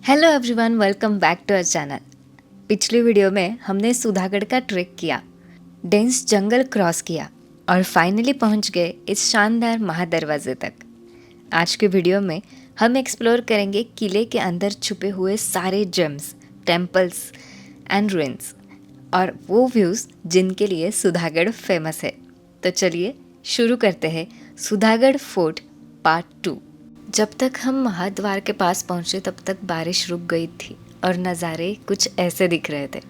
Hello everyone, welcome back to our channel. पिछली video में हमने सुधागढ़ का ट्रेक किया, डेंस जंगल क्रॉस किया और फाइनली पहुंच गए इस शानदार महादरवाजे तक। आज के वीडियो में हम एक्सप्लोर करेंगे किले के अंदर छुपे हुए सारे जेम्स, टेम्पल्स एंड रुइंस और वो व्यूज़ जिनके लिए सुधागढ़ फेमस है। तो चलिए शुरू करते हैं सुधागढ़ फोर्ट पार्ट 2। जब तक हम महाद्वार के पास पहुंचे तब तक बारिश रुक गई थी और नज़ारे कुछ ऐसे दिख रहे थे।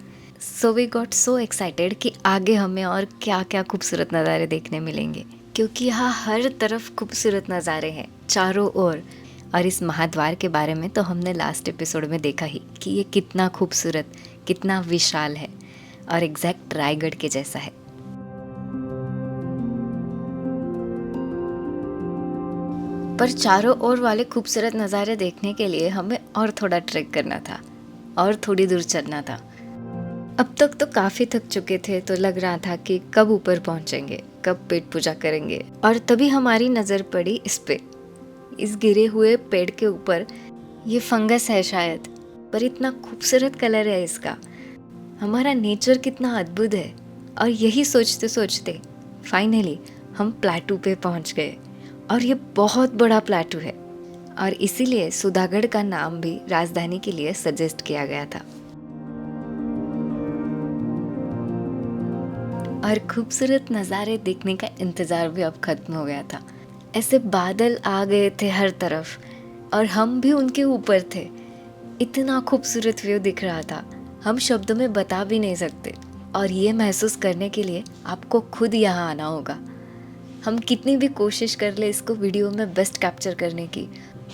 So we got so excited कि आगे हमें और क्या क्या खूबसूरत नज़ारे देखने मिलेंगे, क्योंकि यहाँ हर तरफ खूबसूरत नज़ारे हैं चारों ओर। और इस महाद्वार के बारे में तो हमने लास्ट एपिसोड में देखा ही कि ये कितना खूबसूरत, कितना विशाल है और एग्जैक्ट रायगढ़ के जैसा है। पर चारों ओर वाले खूबसूरत नज़ारे देखने के लिए हमें और थोड़ा ट्रैक करना था और थोड़ी दूर चलना था। अब तक तो काफ़ी थक चुके थे, तो लग रहा था कि कब ऊपर पहुंचेंगे, कब पेट पूजा करेंगे। और तभी हमारी नज़र पड़ी इस पे, इस गिरे हुए पेड़ के ऊपर। ये फंगस है शायद, पर इतना खूबसूरत कलर है इसका। हमारा नेचर कितना अद्भुत है। और यही सोचते सोचते फाइनली हम प्लेटू पे पहुंच गए। और ये बहुत बड़ा प्लेटू है और इसीलिए सुधागढ़ का नाम भी राजधानी के लिए सजेस्ट किया गया था। और खूबसूरत नज़ारे देखने का इंतज़ार भी अब खत्म हो गया था। ऐसे बादल आ गए थे हर तरफ और हम भी उनके ऊपर थे। इतना खूबसूरत व्यू दिख रहा था, हम शब्दों में बता भी नहीं सकते। और ये महसूस करने के लिए आपको खुद यहाँ आना होगा। हम कितनी भी कोशिश कर ले इसको वीडियो में बेस्ट कैप्चर करने की,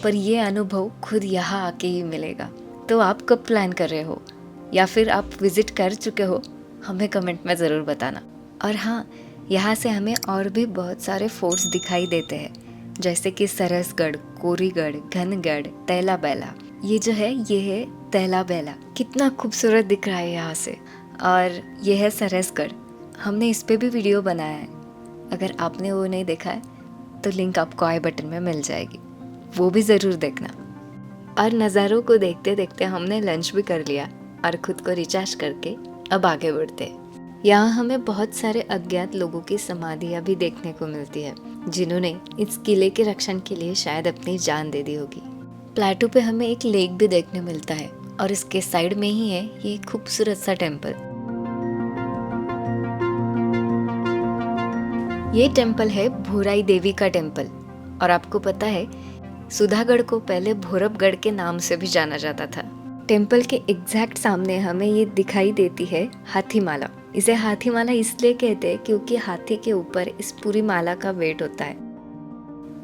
पर ये अनुभव खुद यहाँ आके ही मिलेगा। तो आप कब प्लान कर रहे हो या फिर आप विज़िट कर चुके हो, हमें कमेंट में ज़रूर बताना। और हाँ, यहाँ से हमें और भी बहुत सारे फोर्ट्स दिखाई देते हैं, जैसे कि सरसगढ़, कोरीगढ़, घनगढ़, तैला बैला। ये जो है ये है तैला बैला, कितना खूबसूरत दिख रहा है यहाँ से। और ये है सरसगढ़, हमने इस पे भी वीडियो बनाया है। अगर आपने वो नहीं देखा है तो लिंक आपको आई बटन में मिल जाएगी, वो भी ज़रूर देखना। और नज़ारों को देखते देखते हमने लंच भी कर लिया और खुद को रिचार्ज करके अब आगे बढ़ते हैं। यहाँ हमें बहुत सारे अज्ञात लोगों की समाधियाँ भी देखने को मिलती है, जिन्होंने इस किले के रक्षण के लिए शायद अपनी जान दे दी होगी। प्लेटू पे हमें एक लेक भी देखने मिलता है और इसके साइड में ही है ये खूबसूरत सा टेम्पल। ये टेम्पल है भोराई देवी का टेम्पल। और आपको पता है, सुधागढ़ को पहले भोरबगढ़ के नाम से भी जाना जाता था। टेम्पल के एग्जैक्ट सामने हमें ये दिखाई देती है हाथीमाला। इसे हाथीमाला इसलिए कहते हैं क्योंकि हाथी के ऊपर इस पूरी माला का वेट होता है।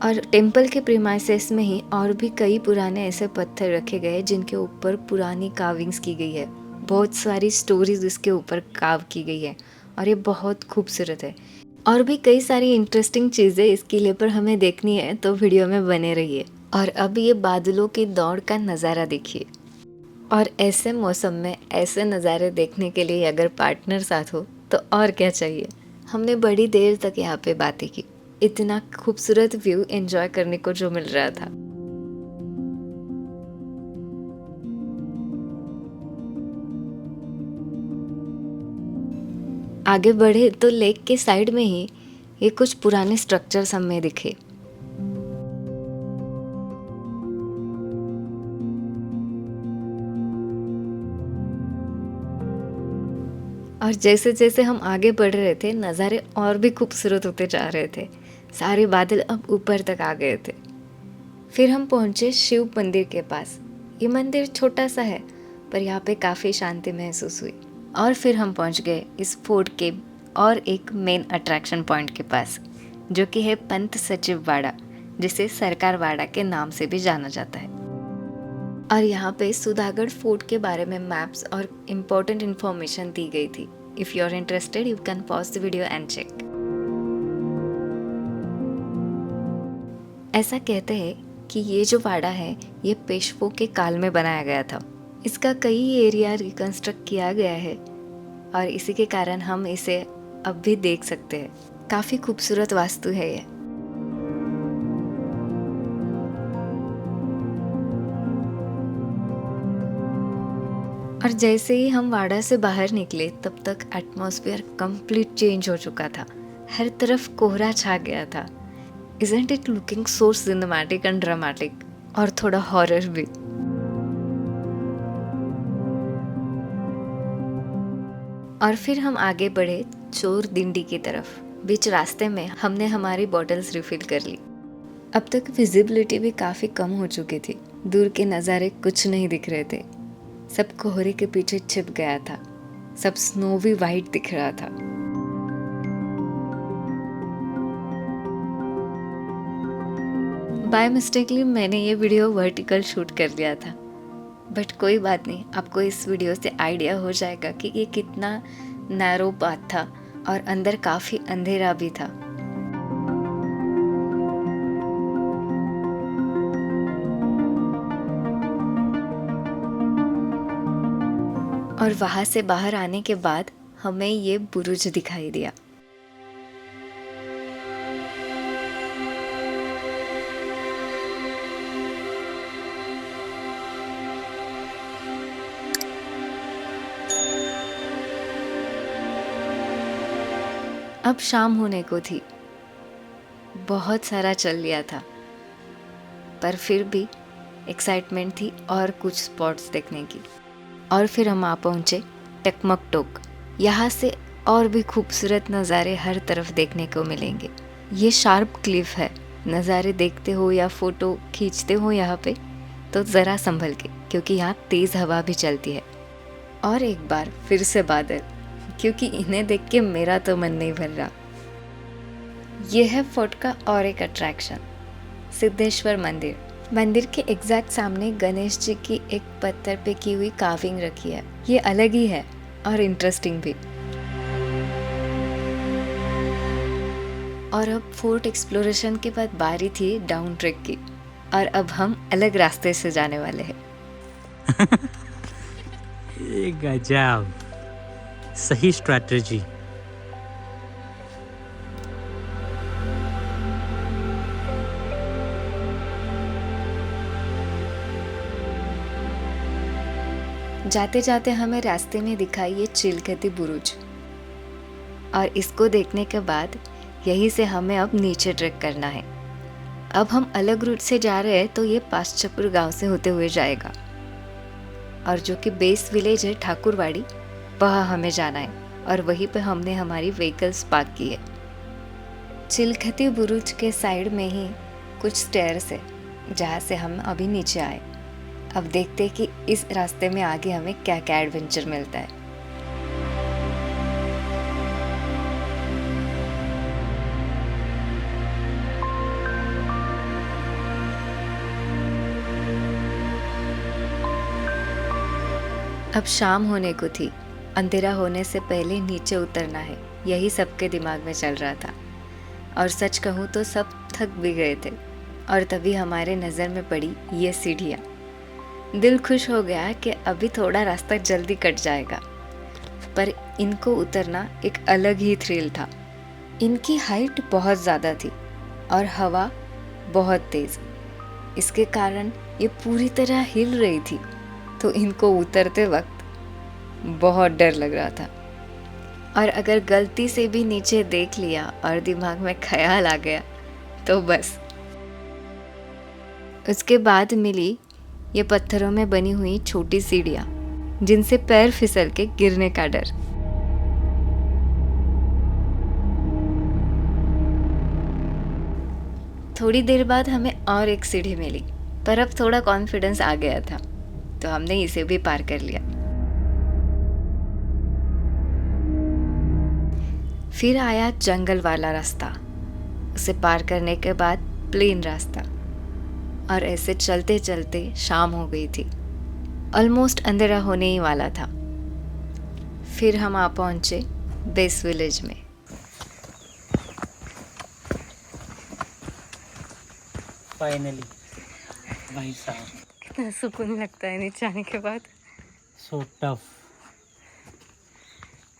और टेम्पल के प्रीमाइसेस में ही और भी कई पुराने ऐसे पत्थर रखे गए जिनके ऊपर पुरानी कार्विंग्स की गई है। बहुत सारी स्टोरीज इसके ऊपर कार्व की गई है और ये बहुत खूबसूरत है। और भी कई सारी इंटरेस्टिंग चीज़ें इस किले पर हमें देखनी है, तो वीडियो में बने रहिए। और अब ये बादलों की दौड़ का नज़ारा देखिए। और ऐसे मौसम में ऐसे नज़ारे देखने के लिए अगर पार्टनर साथ हो तो और क्या चाहिए। हमने बड़ी देर तक यहाँ पे बातें की, इतना खूबसूरत व्यू एंजॉय करने को जो मिल रहा था। आगे बढ़े तो लेक के साइड में ही ये कुछ पुराने स्ट्रक्चर्स हमें दिखे। और जैसे जैसे हम आगे बढ़ रहे थे, नज़ारे और भी खूबसूरत होते जा रहे थे। सारे बादल अब ऊपर तक आ गए थे। फिर हम पहुंचे शिव मंदिर के पास। ये मंदिर छोटा सा है, पर यहाँ पे काफ़ी शांति महसूस हुई। और फिर हम पहुंच गए इस फोर्ट के और एक मेन अट्रैक्शन पॉइंट के पास, जो कि है पंत सचिव वाड़ा, जिसे सरकार वाड़ा के नाम से भी जाना जाता है। और यहाँ पे सुधागढ़ फोर्ट के बारे में मैप्स और इम्पोर्टेंट इन्फॉर्मेशन दी गई थी। If you are interested you can pause the video and check. ऐसा कहते हैं कि ये जो वाड़ा है ये पेशवों के काल में बनाया गया था। इसका कई एरिया रिकंस्ट्रक्ट किया गया है और इसी के कारण हम इसे अब भी देख सकते हैं। काफ़ी खूबसूरत वास्तु है ये। और जैसे ही हम वाड़ा से बाहर निकले तब तक एटमॉस्फेयर कंप्लीट चेंज हो चुका था। हर तरफ कोहरा छा गया था। Isn't it looking so cinematic and dramatic? और थोड़ा हॉरर भी। और फिर हम आगे बढ़े चोर दिंडी की तरफ। बीच रास्ते में हमने हमारी बॉटल्स रिफिल कर ली। अब तक विजिबिलिटी भी काफ़ी कम हो चुकी थी। दूर के नज़ारे कुछ नहीं दिख रहे थे। सब कोहरे के पीछे छिप गया था। सब स्नोवी वाइट दिख रहा था। बाय मिस्टेकली मैंने ये वीडियो वर्टिकल शूट कर लिया था, बट कोई बात नहीं, आपको इस वीडियो से आइडिया हो जाएगा कि ये कितना नैरो पाथ था और अंदर काफ़ी अंधेरा भी था। और वहाँ से बाहर आने के बाद हमें ये बुरुज दिखाई दिया। अब शाम होने को थी। बहुत सारा चल लिया था, पर फिर भी एक्साइटमेंट थी और कुछ स्पॉट्स देखने की। और फिर हम आ पहुँचे टकमकटोक। यहाँ से और भी खूबसूरत नज़ारे हर तरफ देखने को मिलेंगे। ये शार्प क्लिफ है। नज़ारे देखते हो या फ़ोटो खींचते हो यहाँ पे तो ज़रा संभल के, क्योंकि यहाँ तेज़ हवा भी चलती है। और एक बार फिर से बादल, क्योंकि इन्हें देख के मेरा तो मन नहीं भर रहा। यह है फोर्ट का और एक अट्रैक्शन, सिद्धेश्वर मंदिर। मंदिर के एग्जैक्ट सामने गणेश जी की एक पत्थर पे की हुई कार्विंग रखी है। ये अलग ही है और इंटरेस्टिंग भी। और अब फोर्ट एक्सप्लोरेशन के बाद बारी थी डाउन ट्रेक की, और अब हम अलग रास्ते से जाने वाले हैं। ये गजब, सही स्ट्रैटेजी। जाते जाते हमें रास्ते में दिखाई ये चिलखती बुरुज, और इसको देखने के बाद यहीं से हमें अब नीचे ट्रेक करना है। अब हम अलग रूट से जा रहे हैं, तो ये पास्चपुर गांव से होते हुए जाएगा, और जो कि बेस विलेज है ठाकुरवाड़ी, वहाँ हमें जाना है। और वहीं पे हमने हमारी व्हीकल्स पार्क की है। चिलखती बुरुज के साइड में ही कुछ स्टेयर्स है जहाँ से हम अभी नीचे आए। अब देखते हैं कि इस रास्ते में आगे हमें क्या क्या एडवेंचर मिलता है। अब शाम होने को थी। अंधेरा होने से पहले नीचे उतरना है, यही सबके दिमाग में चल रहा था। और सच कहूँ तो सब थक भी गए थे। और तभी हमारे नज़र में पड़ी ये सीढ़ियाँ। दिल खुश हो गया कि अभी थोड़ा रास्ता जल्दी कट जाएगा, पर इनको उतरना एक अलग ही थ्रिल था। इनकी हाइट बहुत ज़्यादा थी और हवा बहुत तेज़, इसके कारण ये पूरी तरह हिल रही थी। तो इनको उतरते वक्त बहुत डर लग रहा था। और अगर गलती से भी नीचे देख लिया और दिमाग में ख्याल आ गया तो बस। उसके बाद मिली ये पत्थरों में बनी हुई छोटी सीढ़ियाँ, जिनसे पैर फिसल के गिरने का डर। थोड़ी देर बाद हमें और एक सीढ़ी मिली, पर अब थोड़ा कॉन्फिडेंस आ गया था, तो हमने इसे भी पार कर लिया। फिर आया जंगल वाला रास्ता। उसे पार करने के बाद प्लेन रास्ता, और ऐसे चलते चलते शाम हो गई थी। ऑलमोस्ट अंधेरा होने ही वाला था। फिर हम आ पहुंचे बेस विलेज में। फाइनली भाई साहब, कितना सुकून लगता है नीचे आने के बाद। सो टफ,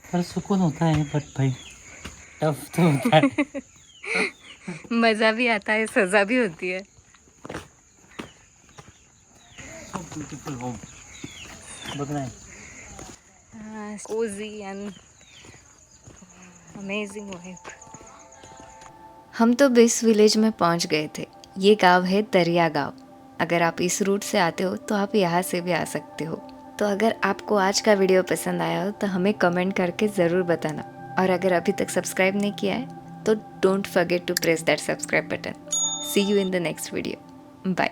पर सुकून होता है। बट भाई टफ तो होता है। मज़ा भी आता है, सज़ा भी होती है। ब्यूटीफुल होम, बघ ना, कोजी एंड अमेजिंग वाइब। हम तो बेस विलेज में पहुंच गए थे। ये गांव है दरिया गांव। अगर आप इस रूट से आते हो तो आप यहाँ से भी आ सकते हो। तो अगर आपको आज का वीडियो पसंद आया हो तो हमें कमेंट करके ज़रूर बताना। और अगर अभी तक सब्सक्राइब नहीं किया है तो don't forget to press that subscribe button. See you in the next video. Bye.